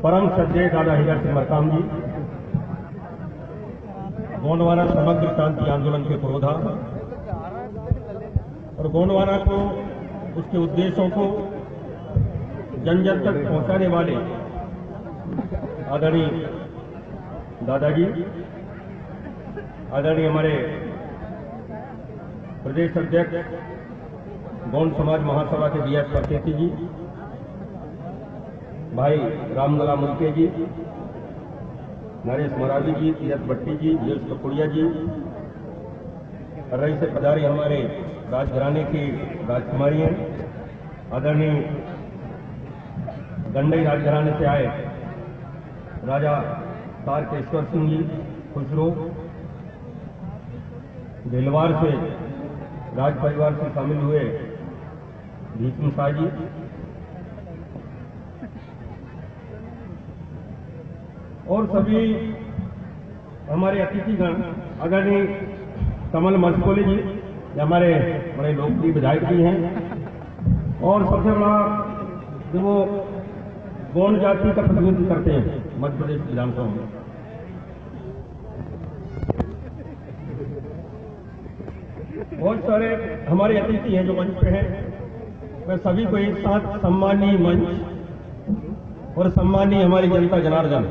परम श्रद्धेय दादा हीरा सिंह मरकाम जी, गोंडवाना समग्र क्रांति आंदोलन के पुरोधा और गोंडवाना को उसके उद्देश्यों को जन जन तक पहुंचाने वाले आदरणीय दादाजी, आदरणीय हमारे प्रदेश अध्यक्ष गोंड समाज महासभा के बीएस परतेती जी, भाई रामगला मुल्के जी, नरेश मरावी जी, तीरथ भट्टी जी, जेस कपुड़िया जी, रही से पधारी हमारे राजघराने की राजकुमारी हैं, आदरणीय गंडई राजघराने से आए राजा तारकेश्वर सिंह जी खुसरो, ढिलवार से राज परिवार से शामिल हुए भीष्म शाह जी, और सभी हमारे अतिथिगण, आदरणीय कमल मस्कोले जी, हमारे बड़े लोकप्रिय विधायक भी हैं और सबसे बड़ा जो वो गोंड जाति का प्रतिनिधित्व करते हैं मध्य प्रदेश विधानसभा में। बहुत सारे हमारे अतिथि हैं जो मंच पे हैं। मैं सभी को एक साथ सम्मानीय मंच और सम्मानीय हमारी जनता जनार्दन,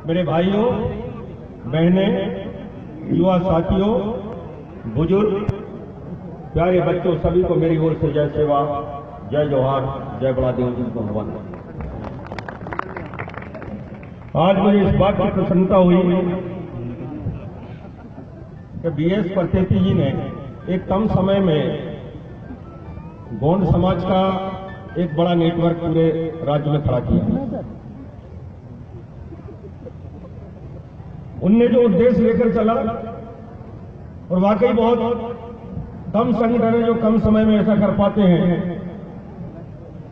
मेरे भाइयों बहनें, युवा साथियों, बुजुर्ग, प्यारे बच्चों, सभी को मेरी ओर से जय सेवा, जय जोहार, जय बड़ा देव जी को वंदन। आज मुझे इस बात की प्रसन्नता हुई कि बीएस परतेती जी ने एक कम समय में गोंड समाज का एक बड़ा नेटवर्क पूरे राज्य में खड़ा किया। उनने जो उद्देश्य लेकर चला, और वाकई बहुत कम संगठन है जो कम समय में ऐसा कर पाते हैं,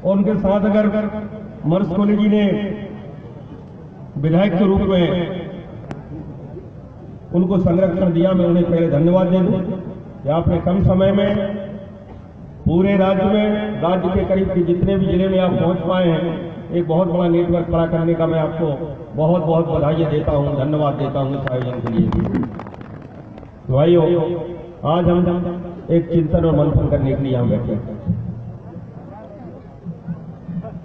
और उनके साथ अगर मरस्कोले जी ने विधायक के रूप में उनको संरक्षण दिया, मैं उन्हें पहले धन्यवाद दे दूं कि आपने कम समय में पूरे राज्य में, राज्य के करीब जितने भी जिले में आप पहुंच पाए हैं, एक बहुत बड़ा नेटवर्क खड़ा करने का मैं आपको बहुत बहुत बधाई देता हूं, धन्यवाद देता हूं इस आयोजन के लिए। भाइयों, आज हम एक चिंतन और मंथन करने के लिए यहां बैठे हैं।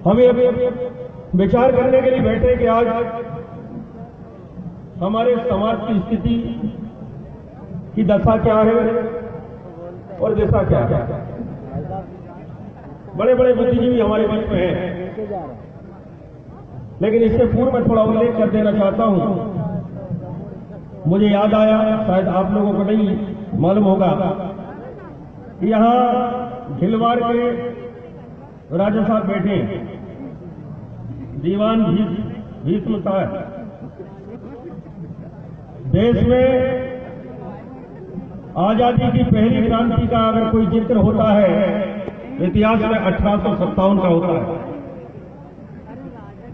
हम ये विचार करने के लिए बैठे कि आज हमारे समाज की स्थिति की दशा क्या है और दिशा क्या है। बड़े बड़े बुद्धिजीवी हमारे बीच में हैं, लेकिन इससे पूर्व मैं थोड़ा उल्लेख कर देना चाहता हूं। मुझे याद आया, शायद आप लोगों को नहीं मालूम होगा, कि यहां ढिलवार के राजा साहब बैठे हैं, दीवान भीष्म शाह। देश में आजादी की पहली क्रांति का अगर कोई जिक्र होता है, इतिहास में 1857 का होता है,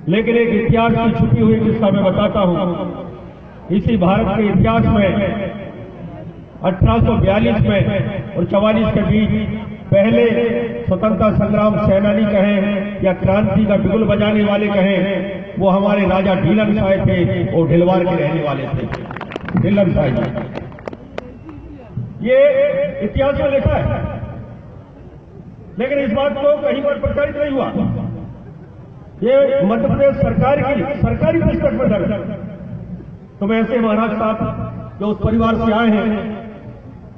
लेकिन एक इतिहास की छुपी हुई किस्सा मैं बताता हूं। इसी भारत के इतिहास में 1842 में और 44 के बीच पहले स्वतंत्रता संग्राम सेनानी कहें या क्रांति का बिगुल बजाने वाले कहें, वो हमारे राजा ढीलन शाह थे और ढिलवार के रहने वाले थे, ढीलन शाह जी। ये इतिहास में लिखा है, लेकिन इस बात को कहीं पर प्रचारित नहीं हुआ। ये मध्य प्रदेश सरकार की सरकारी पुस्तक में दर्ज है। तो मैं ऐसे महाराज साहब जो उस परिवार से आए हैं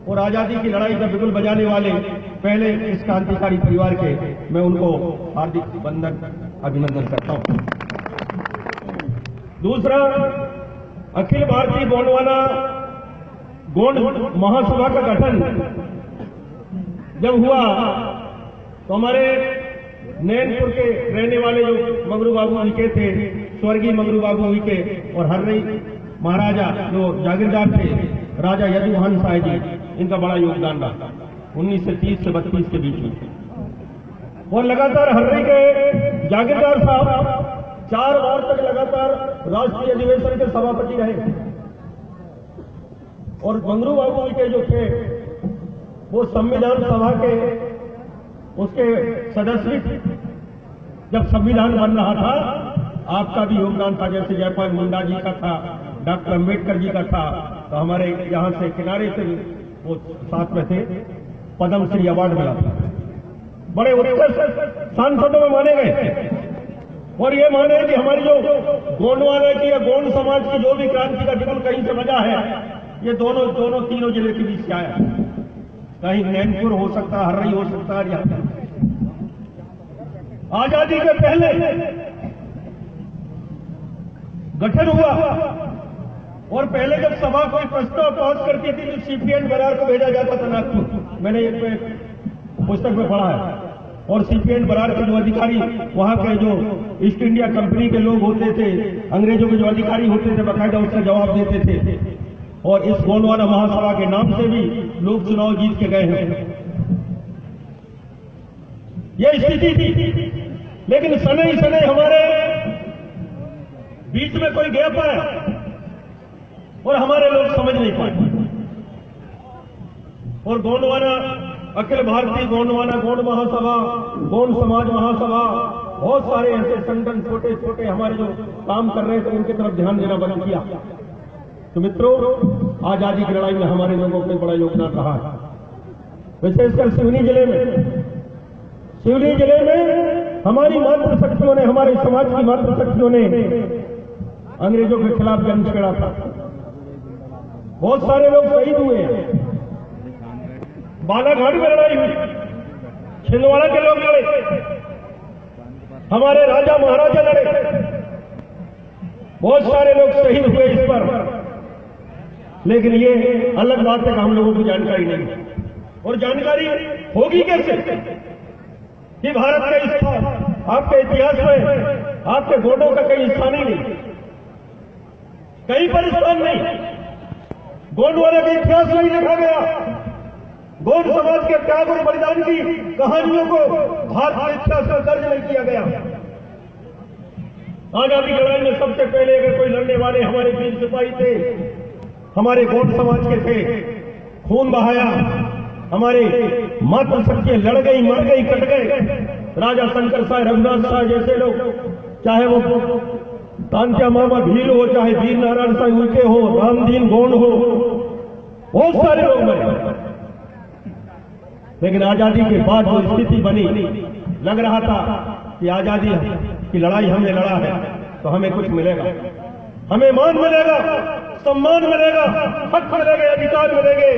और आजादी की लड़ाई का बिगुल बजाने वाले पहले इस क्रांतिकारी परिवार के, मैं उनको हार्दिक वंदन अभिनंदन करता हूं। दूसरा, अखिल भारतीय गोंडवाना गोंड महासभा का गठन जब हुआ तो हमारे नैनपुर के रहने वाले जो मंगरू बाबू उनके थे, स्वर्गीय मंगरू बाबू उनके, और हर्रई महाराजा जो जागीरदार थे, राजा यदुवंश शाह जी, इनका बड़ा योगदान रहा 1930 से 32 के बीच में। और लगातार हर्रई के जागीरदार साहब 4 बार तक लगातार राष्ट्रीय अधिवेशन के सभापति रहे, और मंगरू बाबू के जो थे वो संविधान सभा के उसके सदस्य थे। जब संविधान बन रहा था आपका भी योगदान था, जैसे जयपाल मुंडा जी का था, डॉक्टर अम्बेडकर जी का था, तो हमारे यहाँ से किनारे से वो साथ में थे, पद्म श्री अवार्ड मिला था, बड़े सांसदों में माने गए। और ये माने कि हमारी जो गोंडवाना की या गोंड समाज की जो भी क्रांति का बिगुल कहीं से बजा है, ये दोनों तीनों जिले के बीच से आया। कहीं नैनपुर हो सकता है, हर्रई हो सकता है, यहाँ आजादी के पहले गठन हुआ और पहले जब सभा कोई प्रस्ताव पास करती थी तो सीपीएन बरार को भेजा जाता था नागपुर। मैंने एक पुस्तक में पढ़ा है। और सीपीएन बरार के जो अधिकारी, वहां के जो ईस्ट इंडिया कंपनी के लोग होते थे, अंग्रेजों के जो अधिकारी होते थे, बाकायदा उसका जवाब देते थे। और इस गोंडवाना महासभा के नाम से भी लोग चुनाव जीत के गए हैं। यह स्थिति थी, लेकिन सने ही सने हमारे बीच में कोई गैप आया और हमारे लोग समझ नहीं पाए। और गोंडवाना अखिल भारतीय गोंडवाना गोंड महासभा, गोंड समाज महासभा, बहुत सारे ऐसे संगठन छोटे छोटे हमारे जो काम कर रहे थे उनकी तरफ ध्यान देना बंद किया। तो मित्रों, आजादी की लड़ाई में हमारे लोगों का बड़ा योगदान रहा है। विशेषकर सिवनी जिले में हमारी मातृशक्तियों ने, हमारे समाज की मातृशक्तियों ने अंग्रेजों के खिलाफ जंग छेड़ा था। बहुत सारे लोग शहीद हुए हैं। बालाघाट में लड़ाई हुई, छिंदवाड़ा के लोग लड़े, हमारे राजा महाराजा लड़े, बहुत सारे लोग शहीद हुए इस पर। लेकिन ये अलग बात है कि हम लोगों को जानकारी नहीं है। और जानकारी होगी कैसे कि भारत का स्थान, आपके इतिहास में आपके गोंडों का कहीं स्थान ही नहीं, कहीं पर स्थान नहीं। गोंडवाना का इतिहास नहीं लिखा गया। गोंड समाज के त्याग और बलिदान की कहानियों को भारत के इतिहास में दर्ज नहीं किया गया। आजादी की लड़ाई में सबसे पहले अगर कोई लड़ने वाले हमारे वीर सिपाही थे, हमारे गोंड समाज के थे, खून बहाया, हमारे मातृशक्तियां लड़ गई, मर गई, कट गए। राजा शंकर साय, रघुनाथ साय जैसे लोग, चाहे वो तांत्या मामा भील हो, चाहे वीर नारायण साय उनके हो, रामदीन गोंड हो, बहुत सारे लोग मरे। लेकिन आजादी के बाद जो स्थिति बनी, लग रहा था कि आजादी की लड़ाई हमने लड़ा है तो हमें कुछ मिलेगा, हमें मान मिलेगा, सम्मान मिलेगा, हक मिलेगा, अधिकार मिलेंगे,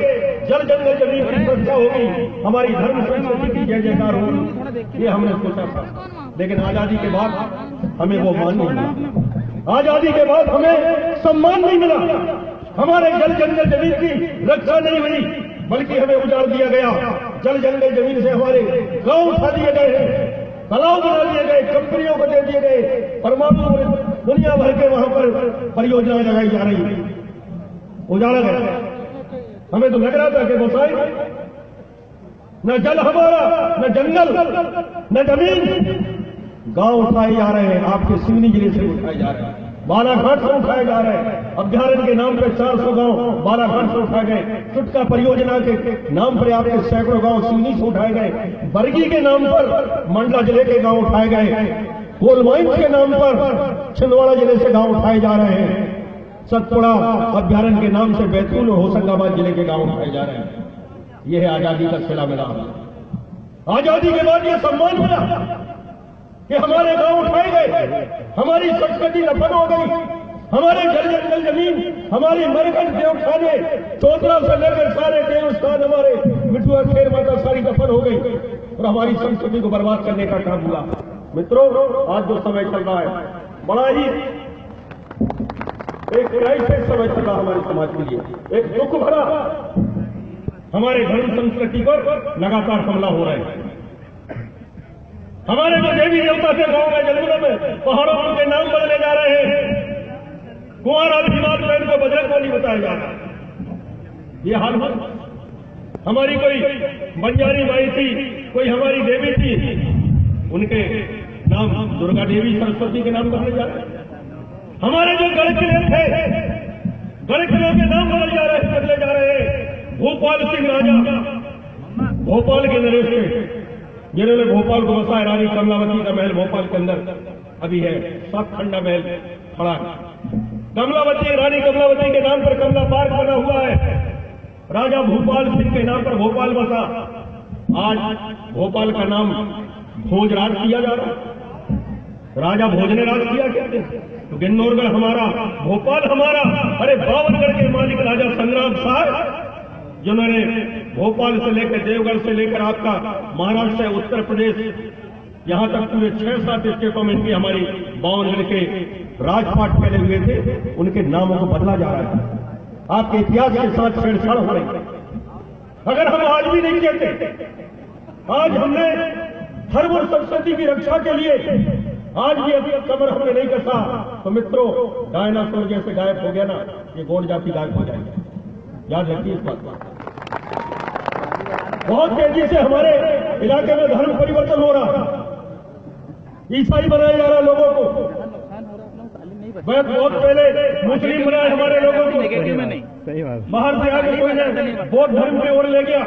जल जंगल जमीन की सुरक्षा होगी, हमारी धर्म संस्कृति की जय जयकार होगी, ये हमने सोचा था। लेकिन आजादी के बाद हमें वो मान नहीं मिला, आजादी के बाद हमें सम्मान नहीं मिला, हमारे जल जंगल जमीन की रक्षा नहीं हुई, बल्कि हमें उजाड़ दिया गया। जल जंगल जमीन से हमारे गांव उठा दिए गए हैं, तालाब बना दिए गए, कंपनियों को दे दिए गए, परमाणु दुनिया भर के वहां पर परियोजनाएं लगाई जा रही है, उजाड़ा गया। हमें तो लग रहा था कि बसाई न जल हमारा, न जंगल, न जमीन। गांव उठाए जा रहे हैं, आपके सिवनी जिले से उठाए जा रहे हैं, बालाघाट से उठाए जा रहे हैं। अभ्यारण्य के नाम पर 400 गांव बालाघाट से उठाए गए, चुटका परियोजना के नाम पर आपके सैकड़ों गांव सिवनी से उठाए गए, बरगी के नाम पर मंडला जिले के गांव उठाए गए, कोल माइंस के नाम पर छिंदवाड़ा जिले से गांव उठाए जा रहे हैं, सतपुड़ा अभ्यारण्य के नाम से बैतूल और होशंगाबाद जिले के गांव उठाए जा रहे हैं। यह है आजादी का सिला मिला। आजादी के बाद यह सम्मान मिला कि हमारे गांव उठाए गए, हमारी संस्कृति दफन हो गई, हमारे जल जंगल जमीन, हमारी मरकट देवखाने, चौतरा से लेकर सारे देवस्थान, हमारे मिठुआ खेर माता सारी दफन हो गई और हमारी संस्कृति को बर्बाद करने का काम हुआ। मित्रों, आज जो समय चल रहा है, बड़ा ही एक क्राइसिस समय चल रहा हमारे समाज के लिए, एक दुख भरा, हमारे धर्म संस्कृति पर लगातार हमला हो रहा है। हमारे जो देवी देवता थे गांव में, जंगलों में, पहाड़ों में उनके नाम बदले जा रहे हैं। कुंवारा भीमाल बहन को बजरंगबली बताया जा रहा है। ये हाल है। हमारी कोई बंजारी माई थी, कोई हमारी देवी थी, उनके नाम दुर्गा देवी, सरस्वती के नाम बदले जा रहे हैं। हमारे जो गढ़किले थे, गढ़किलों के नाम बदले जा रहे हैं। भोपाल सिंह राजा, भोपाल के नरेश थे, जिन्होंने भोपाल को बसाया। रानी कमलावती का महल भोपाल के अंदर अभी है, 7 खंडा महल खड़ा है। कमलावती, रानी कमलावती के नाम पर कमला पार्क बना हुआ है। राजा भूपाल सिंह के नाम पर भोपाल बसा। आज भोपाल का नाम भोजराज किया जा रहा है। राजा भोज ने राज किया कहते हैं, तो गिन्नौरगढ़ हमारा, भोपाल हमारा। अरे बावनगढ़ के मालिक राजा संग्राम साहब, जिन्होंने भोपाल से लेकर देवगढ़ से लेकर आपका महाराष्ट्र से उत्तर प्रदेश यहां तक पूरे 6-7 स्टेटों में इनकी हमारी बावनगढ़ के राजपाट फैले हुए थे, उनके नामों को बदला जा रहा है। आपके इतिहास के साथ छेड़छाड़ हो रही है। अगर हम आज भी नहीं कहते, आज हमने धर्म और संस्कृति की रक्षा के लिए आज भी अभी कमर हमने नहीं कसा, तो मित्रों डायनासोर जैसे गायब हो गया ना, ये गौड़ जाति गायब हो जाएगी। याद रखिए इस बात को। बहुत तेजी से हमारे इलाके में धर्म परिवर्तन हो रहा है। ईसाई बनाया जा रहा है लोगों को। बहुत पहले मुस्लिम बनाए हमारे लोगों को, सही बात। बाहर से आके कोई ने बौद्ध धर्म की ओर ले गया।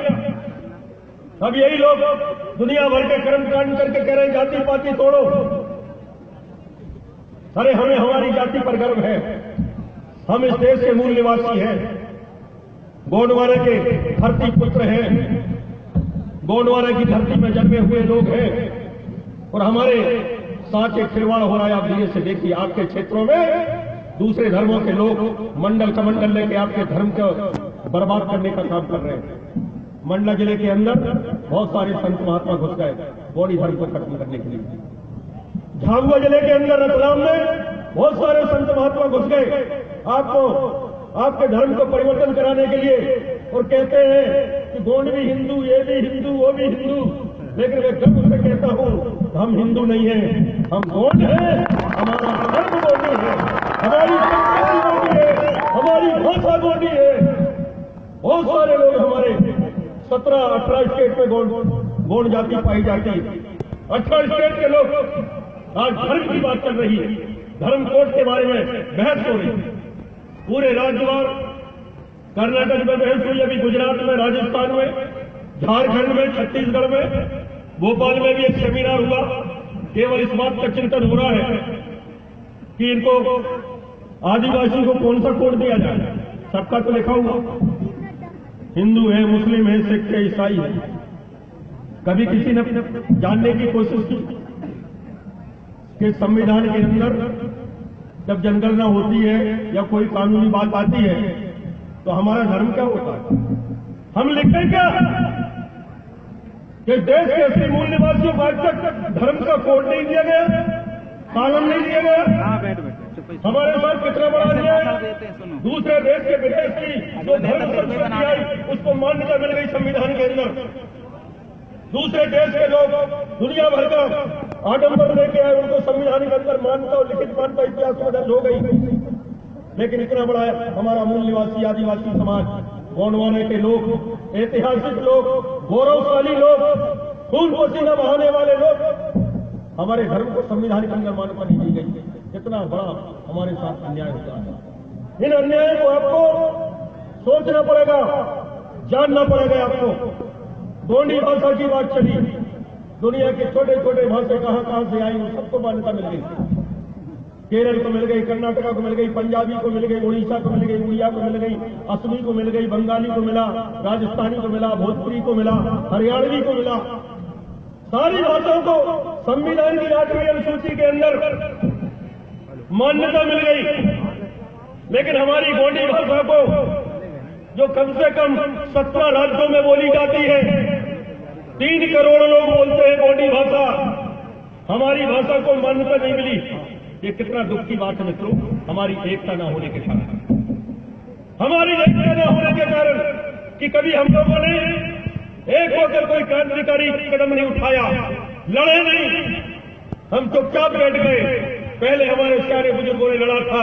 अब यही लोग दुनिया भर के कर्मकांड करके कह रहे हैं जाति पाति तोड़ो। अरे हमें हमारी जाति पर गर्व है। हम इस देश के मूल निवासी हैं, गोंडवाना के धरती पुत्र हैं, गोंडवाना की धरती में जन्मे हुए लोग हैं, और हमारे साथ एक खिलवाड़ हो रहा है। आप धीरे से देखिए, आपके क्षेत्रों में दूसरे धर्मों के लोग मंडल कमंडल लेके आपके धर्म को बर्बाद करने का काम कर रहे हैं। मंडला जिले के अंदर बहुत सारे संत महात्मा घुस गए गौड़ी धर्म को खत्म करने के लिए। झाबुआ जिले के अंदर रतलाम में बहुत सारे संत महात्मा घुस गए आपको आपके धर्म को परिवर्तन कराने के लिए, और कहते हैं कि गोंड भी हिंदू, ये भी हिंदू, वो भी हिंदू। लेकिन मैं गर्व से कहता हूं, हम हिंदू नहीं हैं, हम गोंड हैं। हमारा धर्म गोंडी है, हमारी संस्कृति गोंडी है, हमारी भाषा गोंडी है। बहुत सारे लोग हमारे 17-18 स्टेट में गोंड जाति पाई जाती है। 18 स्टेट के लोग आज धर्म की बात चल रही है, धर्म कोड के बारे में बहस हो रही है। पूरे राज्यवार कर्नाटक में बहस हुई, अभी गुजरात में, राजस्थान में, झारखंड में, छत्तीसगढ़ में, भोपाल में भी एक सेमिनार हुआ। केवल इस बात का चिंतन हो रहा है कि इनको आदिवासी को कौन सा कोड दिया जाए। सबका तो लिखा हुआ, हिंदू है, मुस्लिम है, सिख है, ईसाई है। कभी किसी ने जानने की कोशिश की कि संविधान के अंदर जब जनगणना होती है या कोई कानूनी बात आती है तो हमारा धर्म क्या होता है? हम लिखते क्या कि देश के असली मूल निवासियों को आज तक धर्म का कोड नहीं दिया गया, कानून नहीं दिया गया। हमारे साथ कितना बड़ा अन्याय। दूसरे देश के विदेश की जो धर्म संस्कृति आई उसको मान्यता मिल गई संविधान के अंदर। दूसरे देश के लोग दुनिया भर का आडंबर लेके आए, उनको संविधान के अंदर मान्यता और लिखित मान्यता इतिहास में दर्ज हो गई। लेकिन इतना बड़ा हमारा मूल निवासी आदिवासी समाज, गोंडवाना के लोग, ऐतिहासिक लोग, गौरवशाली लोग, खून पसीना बहाने वाले लोग, हमारे धर्म को संविधान के अंदर मान्यता नहीं दी गई। कितना बड़ा हमारे साथ अन्याय होता है। इन अन्याय को आपको सोचना पड़ेगा, जानना पड़ेगा। आपको गोंडी भाषा की बात चली, दुनिया के छोटे छोटे भाषा कहां से आई, सबको मान्यता मिल गई। केरल को मिल गई, कर्नाटका को मिल गई, पंजाबी को मिल गई, उड़ीसा को मिल गई, उड़िया को मिल गई, असमी को मिल गई, बंगाली को मिला, राजस्थानी को मिला, भोजपुरी को मिला, हरियाणवी को मिला। सारी भाषाओं को संविधान की 8वीं अनुसूची के अंदर मान्यता मिल गई। लेकिन हमारी गोंडी भाषा को जो कम से कम 17 राज्यों में बोली जाती है, 3 करोड़ लोग बोलते हैं गोंडी भाषा, हमारी भाषा को मान्यता नहीं मिली। ये कितना दुख की बात है मित्रों, हमारी एकता न होने के कारण, हमारी एकता न होने के कारण कि कभी हम लोगों ने एक होकर कोई क्रांतिकारी कदम नहीं उठाया, लड़े नहीं, हम चुपचाप बैठ गए। पहले हमारे सारे बुजुर्गों ने लड़ा था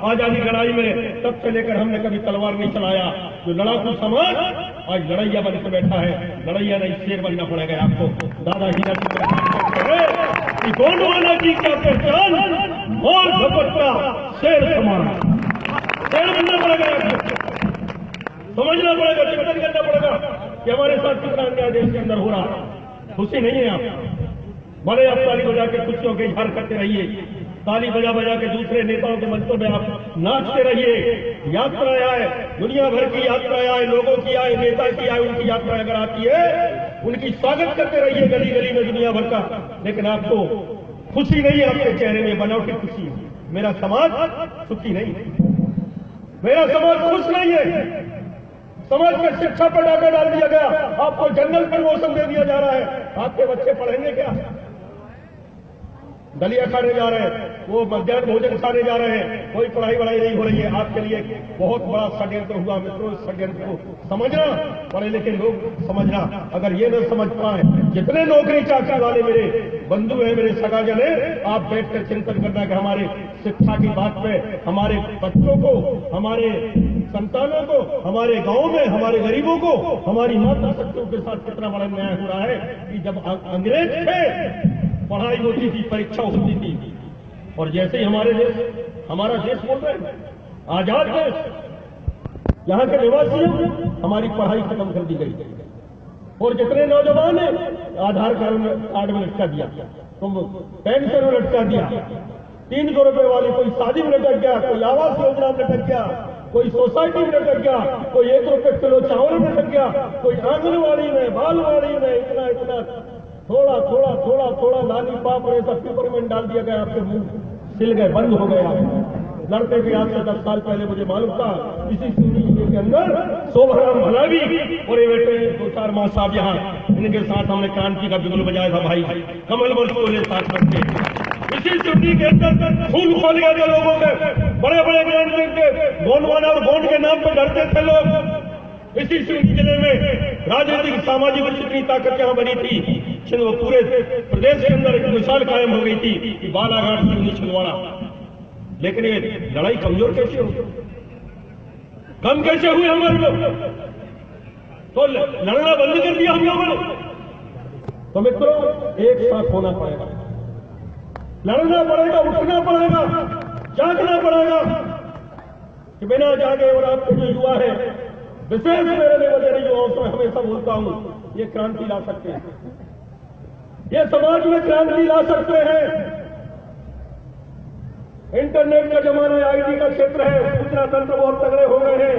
आजादी लड़ाई में, तब से लेकर हमने कभी तलवार नहीं चलाया। जो लड़ाकू समाज आज लड़ैया बन के बैठा है, लड़ैया नहीं शेर बनना पड़ेगा आपको। दादा हीरा जी गोंडवाना जी का पहचान और झपटता शेर समान, शेर बनना पड़ेगा आपको, समझना पड़ेगा, चिंतन करना पड़ेगा कि हमारे साथ कितना अन्याय देश के अंदर हो रहा है। खुशी नहीं है आप? बड़े आप ताली बजा के खुशियों के इजहार करते रहिए, ताली बजा बजा के दूसरे नेताओं के मंचों में आप नाचते रहिए। यात्राएं आए, दुनिया भर की यात्राएं आए, लोगों की आए, नेता की आए, उनकी यात्रा अगर आती है उनकी स्वागत करते रहिए गली गली में दुनिया भर का। लेकिन आपको खुशी नहीं है आपके चेहरे में, बनावटी खुशी। मेरा समाज सुखी नहीं, मेरा समाज खुश नहीं है। समाज में शिक्षा पर डाका डाल दिया गया, आपको जनरल प्रमोशन दे दिया जा रहा है। आपके बच्चे पढ़ेंगे क्या? दलिया खाने जा रहे हैं, वो मध्याह्न भोजन खाने जा रहे हैं, कोई पढ़ाई वढ़ाई नहीं हो रही है। आपके लिए बहुत बड़ा षड्यंत्र हुआ मित्रों। इस षड्यंत्र को समझना, पढ़े लिखे लोग समझना। अगर ये न समझ पाए, जितने नौकरी चाकरी वाले मेरे बंधु हैं, मेरे सगाजन हैं, आप बैठकर चिंतन करना कि हमारे शिक्षा की बात पे हमारे बच्चों को, हमारे संतानों को, हमारे गांव में हमारे गरीबों को, हमारी माता शक्तियों के साथ कितना बड़ा न्याय हो रहा है कि जब अंग्रेज थे पढ़ाई होती थी, परीक्षा होती थी, और जैसे ही हमारा देश बोल रहे हैं आजाद देश, यहां के निवासियों हमारी पढ़ाई खत्म कर दी गई। और जितने नौजवान हैं आधार कार्ड में लटका दिया, तुम पेंशन में लटका दिया, 300 रुपए वाली, कोई शादी में लटक गया, कोई आवास योजना में लटक गया, कोई सोसाइटी में लटक गया, कोई 1 रुपए किलो चावल में लटक गया, कोई आंगनवाड़ी में, बालवाड़ी में, इतना इतना थोड़ा थोड़ा थोड़ा थोड़ा लाली पाप और सब पेपरमेंट डाल दिया गया, आपके मुंह सिल गए, बंद हो गए। आप लड़ते भी आज से 10 साल पहले मुझे मालूम था इसी जिले के अंदर शोभराम भलावी और ये बेटे 2-4 माह साहब यहाँ, इनके साथ हमने क्रांति का बिगुल बजाया था भाई, कमल वर्ष को ले साथ रखते। इसी सिटी के अंदर खून खोल गया था लोगों के, बड़े बड़े ग्रांड के गोंडवाना और गोंड के नाम पर डरते थे लोग। इसी सिटी जिले में राजनीतिक सामाजिक और जितनी ताकत यहाँ बनी थी, वो पूरे प्रदेश के अंदर एक मिसाल कायम हो गई थी कि बालाघाट सिवनी छिंदवाड़ा। लेकिन ये लड़ाई कमजोर कैसे हुई, कम कैसे हुई हमारे लोग? तो लड़ना बंद कर दिया हम लोगों ने। तो मित्रों, एक साथ होना पड़ेगा, लड़ना पड़ेगा, उठना पड़ेगा, जागना पड़ेगा कि बिना जागे। और आपके जो युवा है, विशेष मेरे लेवल युवाओं से हमेशा बोलता हूं, ये क्रांति ला सकते हैं, ये समाज में क्रांति ला सकते हैं। इंटरनेट का जमाना है, आईटी का क्षेत्र है, सूचना तंत्र बहुत तगड़े हो गए हैं,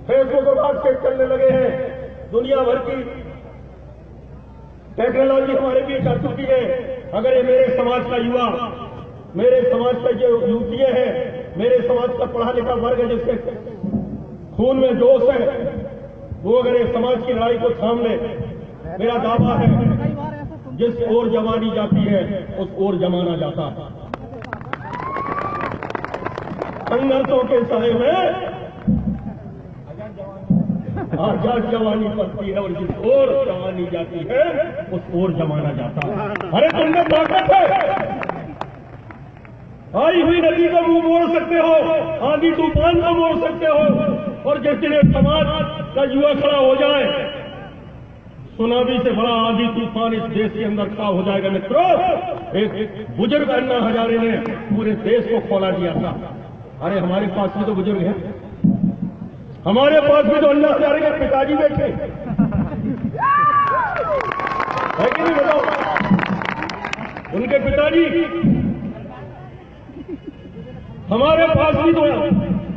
फेसबुक और व्हाट्सएप चलने लगे हैं, दुनिया भर की टेक्नोलॉजी हमारे बीच आ चुकी है। अगर ये मेरे समाज का युवा, मेरे समाज का जो युवतियां हैं, मेरे समाज का पढ़ा लिखा वर्ग है, जिसके खून में जोश है, वो अगर ये समाज की लड़ाई को थाम ले, मेरा दावा है जिस ओर जवानी जाती है उस ओर जमाना जाता है। संघर्षों के साए में आजाद जवानी पड़ती है, और जिस ओर जवानी जाती है उस ओर जमाना जाता है। अरे तुमने ताकत है, आई हुई नदी को मुंह मोड़ सकते हो, आंधी तूफान को मोड़ सकते हो, और जिस दिन समाज का युवा खड़ा हो जाए, सुनामी से बड़ा आंधी तूफान इस देश के अंदर खड़ा हो जाएगा। मित्रों, एक बुजुर्ग अन्ना हजारे ने पूरे देश को खोला दिया था। अरे हमारे पास भी तो बुजुर्ग हैं, हमारे पास भी तो अन्ना हजारे के पिताजी बैठे है कि नहीं, बताओ? उनके पिताजी, हमारे पास भी तो,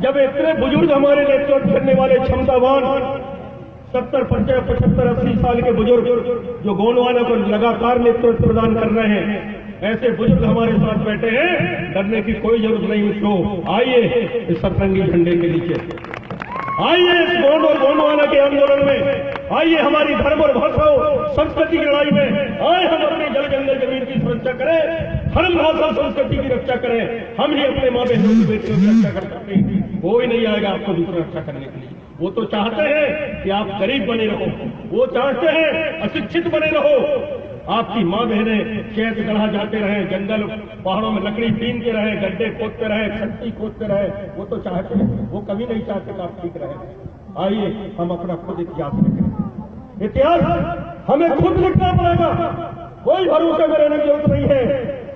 जब इतने बुजुर्ग हमारे नेतृत्व करने वाले क्षमतावान 70, 75, 80 साल के बुजुर्ग जो गोंडवाना को लगातार नेतृत्व प्रदान कर रहे हैं, ऐसे बुजुर्ग हमारे साथ बैठे हैं, डरने की कोई जरूरत नहीं। उसको आइए इस सतरंगी झंडे के नीचे, आइए इस गोंड और गोंडवाना के आंदोलन में, आइए हमारी धर्म और भाषा संस्कृति की लड़ाई में, आए हम अपने जल जंगल जमीन की सुरक्षा करें, धर्म भाषा संस्कृति की रक्षा करें। हम ही अपने माँ बहनों की बेटियों की रक्षा कर सकते हैं, कोई नहीं आएगा आपको दूसरा रक्षा करने के लिए। वो तो चाहते हैं कि आप गरीब बने रहो, वो चाहते हैं अशिक्षित बने रहो, आपकी माँ बहनें खेत गढ़ा जाते रहे, जंगल पहाड़ों में लकड़ी बीनते रहे, गड्ढे खोदते रहे, खट्टी खोदते रहे, वो तो चाहते हैं, वो कभी नहीं चाहते कि आप ठीक रहे। आइए हम अपना खुद इतिहास लिखें, इतिहास हमें खुद लिखना पड़ेगा। कोई भरोसे में रहने की जरूरत नहीं है,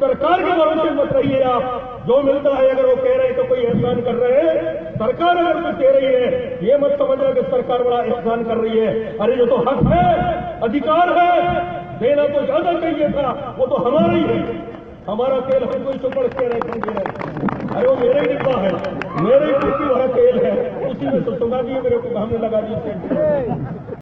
सरकार के भरोसे मत रहिए आप। जो मिलता है अगर वो कह रहे हैं तो कोई एहसान कर रहे हैं, सरकार अगर कुछ दे रही है ये मत समझना कि सरकार बड़ा एहसान कर रही है। अरे ये तो हक है, अधिकार है, देना तो ज्यादा चाहिए था, वो तो हमारा ही है। हमारा तेल हमको ही चुपड़ के रहे। अरे वो मेरा ही डिब्बा है, मेरे ही डिब्बी भरा तेल है, उसी में तो सुना दिए मेरे को, हमने लगा दी।